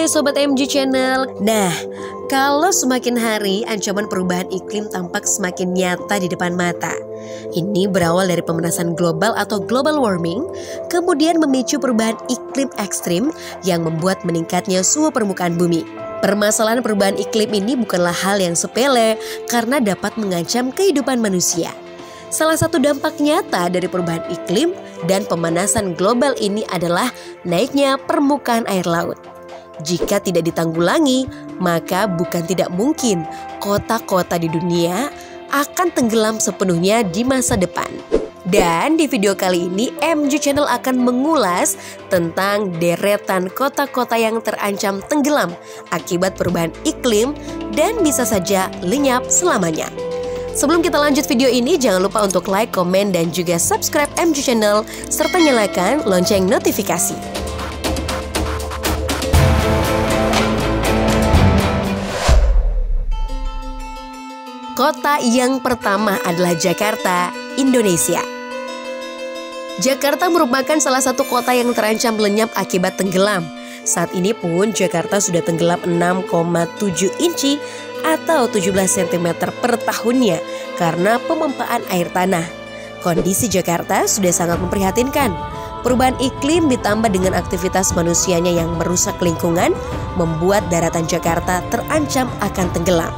Hai Sobat MG Channel. Nah, kalau semakin hari ancaman perubahan iklim tampak semakin nyata di depan mata. Ini berawal dari pemanasan global atau global warming, kemudian memicu perubahan iklim ekstrim yang membuat meningkatnya suhu permukaan bumi. Permasalahan perubahan iklim ini bukanlah hal yang sepele karena dapat mengancam kehidupan manusia. Salah satu dampak nyata dari perubahan iklim dan pemanasan global ini adalah naiknya permukaan air laut. Jika tidak ditanggulangi, maka bukan tidak mungkin kota-kota di dunia akan tenggelam sepenuhnya di masa depan. Dan di video kali ini MG Channel akan mengulas tentang deretan kota-kota yang terancam tenggelam akibat perubahan iklim dan bisa saja lenyap selamanya. Sebelum kita lanjut video ini, jangan lupa untuk like, komen, dan juga subscribe MG Channel serta nyalakan lonceng notifikasi. Kota yang pertama adalah Jakarta, Indonesia. Jakarta merupakan salah satu kota yang terancam lenyap akibat tenggelam. Saat ini pun Jakarta sudah tenggelam 6,7 inci atau 17 cm per tahunnya karena pemempaan air tanah. Kondisi Jakarta sudah sangat memprihatinkan. Perubahan iklim ditambah dengan aktivitas manusianya yang merusak lingkungan membuat daratan Jakarta terancam akan tenggelam.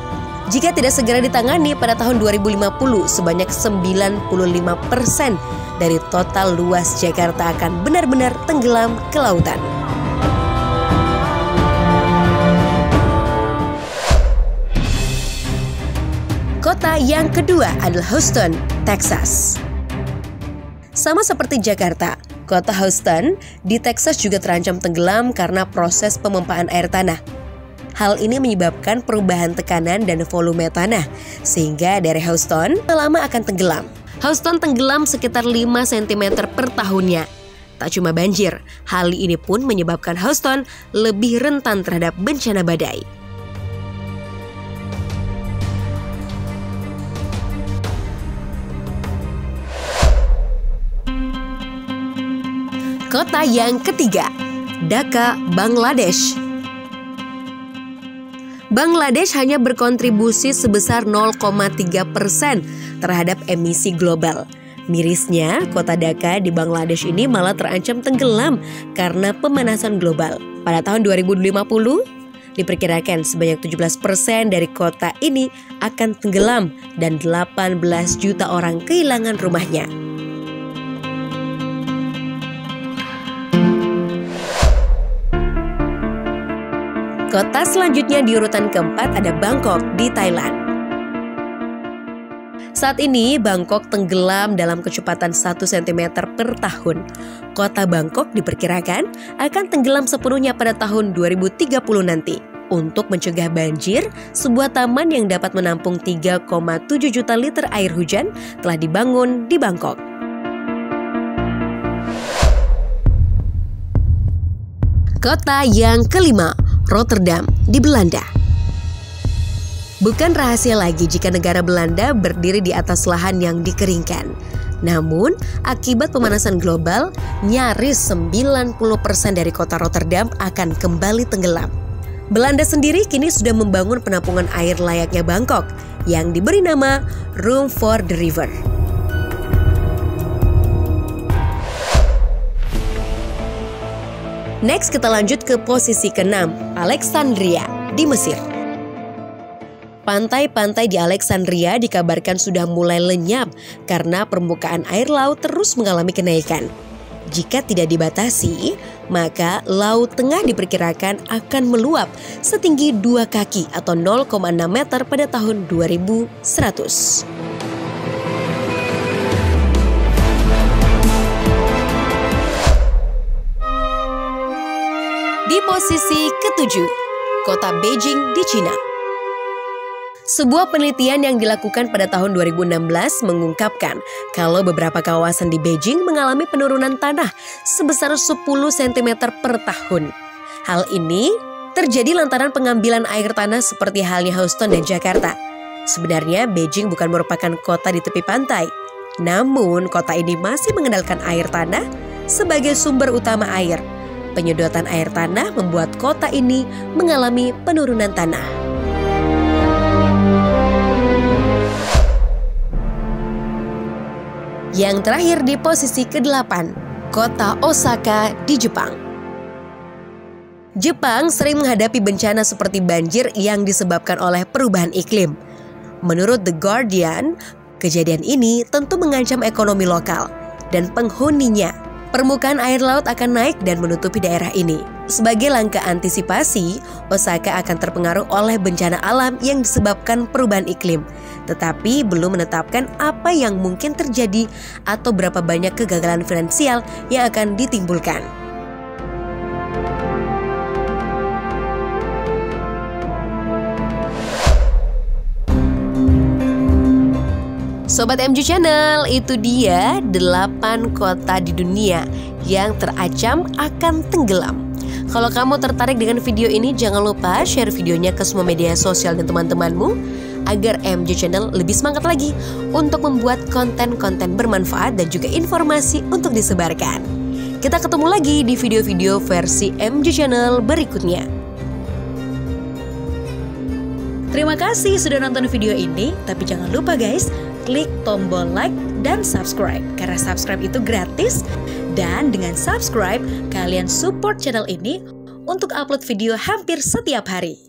Jika tidak segera ditangani pada tahun 2050, sebanyak 95% dari total luas Jakarta akan benar-benar tenggelam ke lautan. Kota yang kedua adalah Houston, Texas. Sama seperti Jakarta, kota Houston di Texas juga terancam tenggelam karena proses pemempaan air tanah. Hal ini menyebabkan perubahan tekanan dan volume tanah, sehingga daerah Houston lama akan tenggelam. Houston tenggelam sekitar 5 cm per tahunnya. Tak cuma banjir, hal ini pun menyebabkan Houston lebih rentan terhadap bencana badai. Kota yang ketiga, Dhaka, Bangladesh. Bangladesh hanya berkontribusi sebesar 0,3% terhadap emisi global. Mirisnya, kota Dhaka di Bangladesh ini malah terancam tenggelam karena pemanasan global. Pada tahun 2050, diperkirakan sebanyak 17% dari kota ini akan tenggelam dan 18 juta orang kehilangan rumahnya. Kota selanjutnya di urutan keempat ada Bangkok di Thailand. Saat ini Bangkok tenggelam dalam kecepatan 1 cm per tahun. Kota Bangkok diperkirakan akan tenggelam sepenuhnya pada tahun 2030 nanti. Untuk mencegah banjir, sebuah taman yang dapat menampung 3,7 juta liter air hujan telah dibangun di Bangkok. Kota yang kelima, Rotterdam di Belanda. Bukan rahasia lagi jika negara Belanda berdiri di atas lahan yang dikeringkan. Namun, akibat pemanasan global, nyaris 90% dari kota Rotterdam akan kembali tenggelam. Belanda sendiri kini sudah membangun penampungan air layaknya Bangkok yang diberi nama Room for the River. Next kita lanjut ke posisi ke-6, Alexandria di Mesir. Pantai-pantai di Alexandria dikabarkan sudah mulai lenyap karena permukaan air laut terus mengalami kenaikan. Jika tidak dibatasi, maka Laut Tengah diperkirakan akan meluap setinggi 2 kaki atau 0,6 meter pada tahun 2100. Di posisi ke-7, kota Beijing di Cina. Sebuah penelitian yang dilakukan pada tahun 2016 mengungkapkan kalau beberapa kawasan di Beijing mengalami penurunan tanah sebesar 10 cm per tahun. Hal ini terjadi lantaran pengambilan air tanah seperti halnya Houston dan Jakarta. Sebenarnya Beijing bukan merupakan kota di tepi pantai, namun kota ini masih mengandalkan air tanah sebagai sumber utama air. penyedotan air tanah membuat kota ini mengalami penurunan tanah. Yang terakhir di posisi ke-8, kota Osaka di Jepang. Jepang sering menghadapi bencana seperti banjir yang disebabkan oleh perubahan iklim. Menurut The Guardian, kejadian ini tentu mengancam ekonomi lokal dan penghuninya. Permukaan air laut akan naik dan menutupi daerah ini. Sebagai langkah antisipasi, Osaka akan terpengaruh oleh bencana alam yang disebabkan perubahan iklim, tetapi belum menetapkan apa yang mungkin terjadi atau berapa banyak kegagalan finansial yang akan ditimbulkan. Sobat MG Channel, itu dia 8 kota di dunia yang terancam akan tenggelam. Kalau kamu tertarik dengan video ini, jangan lupa share videonya ke semua media sosial dan teman-temanmu agar MG Channel lebih semangat lagi untuk membuat konten-konten bermanfaat dan juga informasi untuk disebarkan. Kita ketemu lagi di video-video versi MG Channel berikutnya. Terima kasih sudah nonton video ini, tapi jangan lupa guys, klik tombol like dan subscribe, karena subscribe itu gratis. Dan dengan subscribe, kalian support channel ini untuk upload video hampir setiap hari.